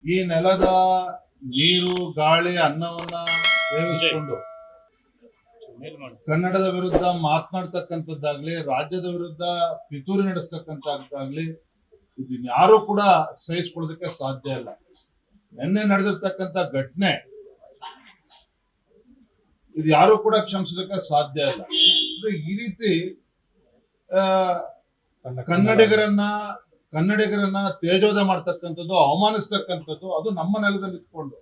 ಈ ನೆಲದ ನೀರು ಗಾಳಿ ಅನ್ನವನ್ನ ಸೇವಿಸಿಕೊಂಡು ಕನ್ನಡದ ವಿರುದ್ಧ ಮಾತನಾಡ್ತಕ್ಕಂಥದ್ದಾಗ್ಲಿ, ರಾಜ್ಯದ ವಿರುದ್ಧ ಪಿತೂರಿ ನಡೆಸ್ತಕ್ಕಂಥದ್ದಾಗ್ಲಿ, ಇದು ಯಾರು ಕೂಡ ಸಹಿಸ್ಕೊಳ್ಳೋದಕ್ಕೆ ಸಾಧ್ಯ ಇಲ್ಲ. ನಿನ್ನೆ ನಡೆದಿರ್ತಕ್ಕಂಥ ಘಟನೆ ಇದು ಯಾರು ಕೂಡ ಕ್ಷಮಿಸೋದಕ್ಕೆ ಸಾಧ್ಯ ಇಲ್ಲ. ಈ ರೀತಿ ಕನ್ನಡಿಗರನ್ನ ತೇಜೋದ ಮಾಡ್ತಕ್ಕಂಥದ್ದು, ಅವಮಾನಿಸ್ತಕ್ಕಂಥದ್ದು, ಅದು ನಮ್ಮ ನೆಲದಲ್ಲಿ ಇಟ್ಕೊಂಡು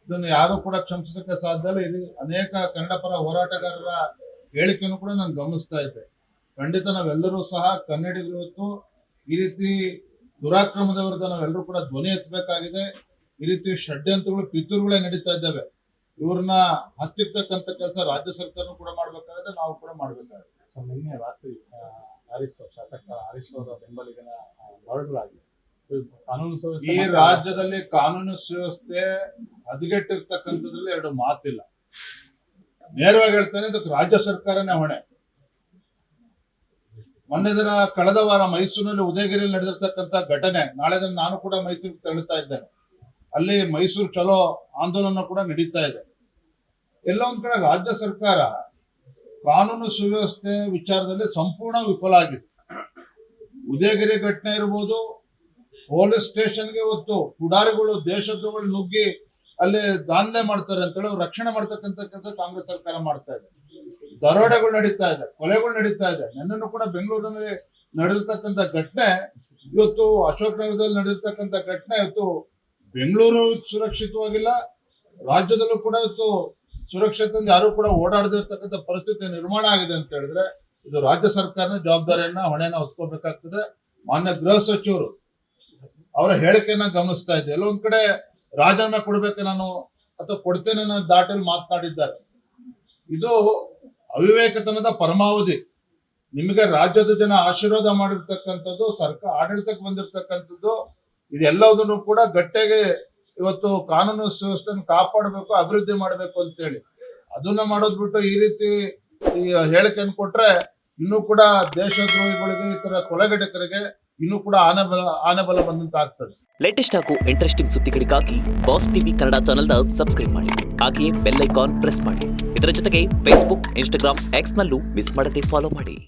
ಇದನ್ನು ಯಾರು ಕೂಡ ಕ್ಷಮಿಸೋದಕ್ಕೆ ಸಾಧ್ಯ ಇಲ್ಲ. ಇಲ್ಲಿ ಅನೇಕ ಕನ್ನಡ ಪರ ಹೋರಾಟಗಾರರ ಹೇಳಿಕೆಯನ್ನು ಕೂಡ ನಾನು ಗಮನಿಸ್ತಾ ಇದ್ದೆ. ಖಂಡಿತ ನಾವೆಲ್ಲರೂ ಸಹ ಕನ್ನಡಿಗರು ಇವತ್ತು ಈ ರೀತಿ ದುರಾಕ್ರಮದ ವಿರುದ್ಧ ನಾವೆಲ್ಲರೂ ಕೂಡ ಧ್ವನಿ ಎತ್ತಬೇಕಾಗಿದೆ. ಈ ರೀತಿ ಷಡ್ಯಂತ್ರಗಳು, ಪಿತೂರುಗಳೇ ನಡೀತಾ ಇದ್ದಾವೆ. ಇವ್ರನ್ನ ಹತ್ತಿರ್ತಕ್ಕಂಥ ಕೆಲಸ ರಾಜ್ಯ ಸರ್ಕಾರ ಕೂಡ ಮಾಡ್ಬೇಕಾಗಿದೆ, ನಾವು ಕೂಡ ಮಾಡ್ಬೇಕಾಗಿದೆ. ನಿನ್ನೆ ರಾತ್ರಿ ಶಾಸಕ ಹರೀಶ್ ಅವರ ಬೆಂಬಲಿಗನ ಮರ್ಡರ್ ಆಗಿದೆ. ಕಾನೂನು ಈ ರಾಜ್ಯದಲ್ಲಿ ಕಾನೂನು ಸುವ್ಯವಸ್ಥೆ ಹದಗೆಟ್ಟಿರ್ತಕ್ಕಂಥದ್ರಲ್ಲಿ ಎರಡು ಮಾತಿಲ್ಲ. ನೇರವಾಗಿ ಹೇಳ್ತಾನೆ, ಇದಕ್ಕೆ ರಾಜ್ಯ ಸರ್ಕಾರನೇ ಹೊಣೆ. ಮೊನ್ನೆ ದಿನ ಕಳೆದ ವಾರ ಮೈಸೂರಿನಲ್ಲಿ ಉದಯಗಿರಿಯಲ್ಲಿ ನಡೆದಿರ್ತಕ್ಕಂಥ ಘಟನೆ, ನಾಳೆ ದಿನ ನಾನು ಕೂಡ ಮೈಸೂರಿಗೆ ತೆರಳುತ್ತಾ ಇದ್ದೇನೆ. ಅಲ್ಲಿ ಮೈಸೂರು ಚಲೋ ಆಂದೋಲನ ಕೂಡ ನಡೀತಾ ಇದೆ. ಎಲ್ಲ ಒಂದ್ ಕಡೆ ರಾಜ್ಯ ಸರ್ಕಾರ ಕಾನೂನು ಸುವ್ಯವಸ್ಥೆ ವಿಚಾರದಲ್ಲಿ ಸಂಪೂರ್ಣ ವಿಫಲ ಆಗಿದೆ. ಉದಯಗಿರಿ ಘಟನೆ ಇರ್ಬೋದು, ಪೊಲೀಸ್ ಸ್ಟೇಷನ್ಗೆ ಇವತ್ತು ಪುಡಾರಿಗಳು, ದೇಶದ್ರೋಹಿಗಳು ನುಗ್ಗಿ ಅಲ್ಲಿ ದಾಂಧಲೆ ಮಾಡ್ತಾರೆ ಅಂತೇಳಿ ಅವ್ರು ರಕ್ಷಣೆ ಮಾಡ್ತಕ್ಕಂಥ ಕೆಲಸ ಕಾಂಗ್ರೆಸ್ ಸರ್ಕಾರ ಮಾಡ್ತಾ ಇದೆ. ದರೋಡೆಗಳು ನಡೀತಾ ಇದೆ, ಕೊಲೆಗಳು ನಡೀತಾ ಇದೆ. ನಿನ್ನೆನೂ ಕೂಡ ಬೆಂಗಳೂರಿನಲ್ಲಿ ನಡೆದಿರ್ತಕ್ಕಂಥ ಘಟನೆ, ಇವತ್ತು ಅಶೋಕ್ ನಗರದಲ್ಲಿ ನಡೆದಿರ್ತಕ್ಕಂಥ ಘಟನೆ, ಇವತ್ತು ಬೆಂಗಳೂರು ಸುರಕ್ಷಿತವಾಗಿಲ್ಲ, ರಾಜ್ಯದಲ್ಲೂ ಕೂಡ ಇವತ್ತು ಸುರಕ್ಷತೆಯಿಂದ ಯಾರು ಕೂಡ ಓಡಾಡದಿರ್ತಕ್ಕಂಥ ಪರಿಸ್ಥಿತಿ ನಿರ್ಮಾಣ ಆಗಿದೆ ಅಂತ ಹೇಳಿದ್ರೆ ಇದು ರಾಜ್ಯ ಸರ್ಕಾರನ ಜವಾಬ್ದಾರಿಯನ್ನ, ಹೊಣೆಯನ್ನ ಹೊತ್ಕೋಬೇಕಾಗ್ತದೆ. ಮಾನ್ಯ ಗೃಹ ಸಚಿವರು ಅವರ ಹೇಳಿಕೆಯನ್ನ ಗಮನಿಸ್ತಾ ಇದ್ದೆ. ಎಲ್ಲೊಂದ್ ಕಡೆ ರಾಜೀನಾಮೆ ಕೊಡ್ಬೇಕು ನಾನು ಅಥವಾ ಕೊಡ್ತೇನೆ ಅನ್ನೋ ದಾಟಲ್ಲಿ ಮಾತನಾಡಿದ್ದಾರೆ. ಇದು ಅವಿವೇಕತನದ ಪರಮಾವಧಿ. ನಿಮಗೆ ರಾಜ್ಯದ ಜನ ಆಶೀರ್ವಾದ ಮಾಡಿರ್ತಕ್ಕಂಥದ್ದು, ಸರ್ಕಾರ ಆಡಳಿತಕ್ಕೆ ಬಂದಿರತಕ್ಕಂಥದ್ದು, ಇದೆಲ್ಲದನ್ನು ಕೂಡ ಗಟ್ಟಿಗೆ ಇವತ್ತು ಕಾನೂನು ಸುವ್ಯವಸ್ಥೆಯನ್ನು ಕಾಪಾಡಬೇಕು, ಅಭಿವೃದ್ಧಿ ಮಾಡಬೇಕು ಅಂತೇಳಿ ಅದನ್ನ ಮಾಡೋದ್ ಬಿಟ್ಟು ಈ ರೀತಿ ಈ ಹೇಳಿಕೆಯನ್ನು ಕೊಟ್ರೆ ಇನ್ನೂ ಕೂಡ ದೇಶದ್ರೋಹಿಗಳಿಗೆ, ಈ ತರ ಕೊಲೆಗಡಕರಿಗೆ ಇನ್ನೂ ಕೂಡ ಆನೆ ಬಲ ಬಂದಂತ ಆಗ್ತದೆ. ಲೇಟೆಸ್ಟ್ ಹಾಗೂ ಇಂಟ್ರೆಸ್ಟಿಂಗ್ ಸುದ್ದಿಗಳಿಗಾಗಿ ಬಾಸ್ ಟಿವಿ ಕನ್ನಡ ಚಾನೆಲ್ನ ಸಬ್ಸ್ಕ್ರೈಬ್ ಮಾಡಿ. ಹಾಗೆಯೇ ಬೆಲ್ ಐಕಾನ್ ಪ್ರೆಸ್ ಮಾಡಿ. ಇದರ ಜೊತೆಗೆ ಫೇಸ್ಬುಕ್, ಇನ್ಸ್ಟಾಗ್ರಾಮ್, ಎಕ್ಸ್ ನಲ್ಲೂ ಮಿಸ್ ಮಾಡದೆ ಫಾಲೋ ಮಾಡಿ.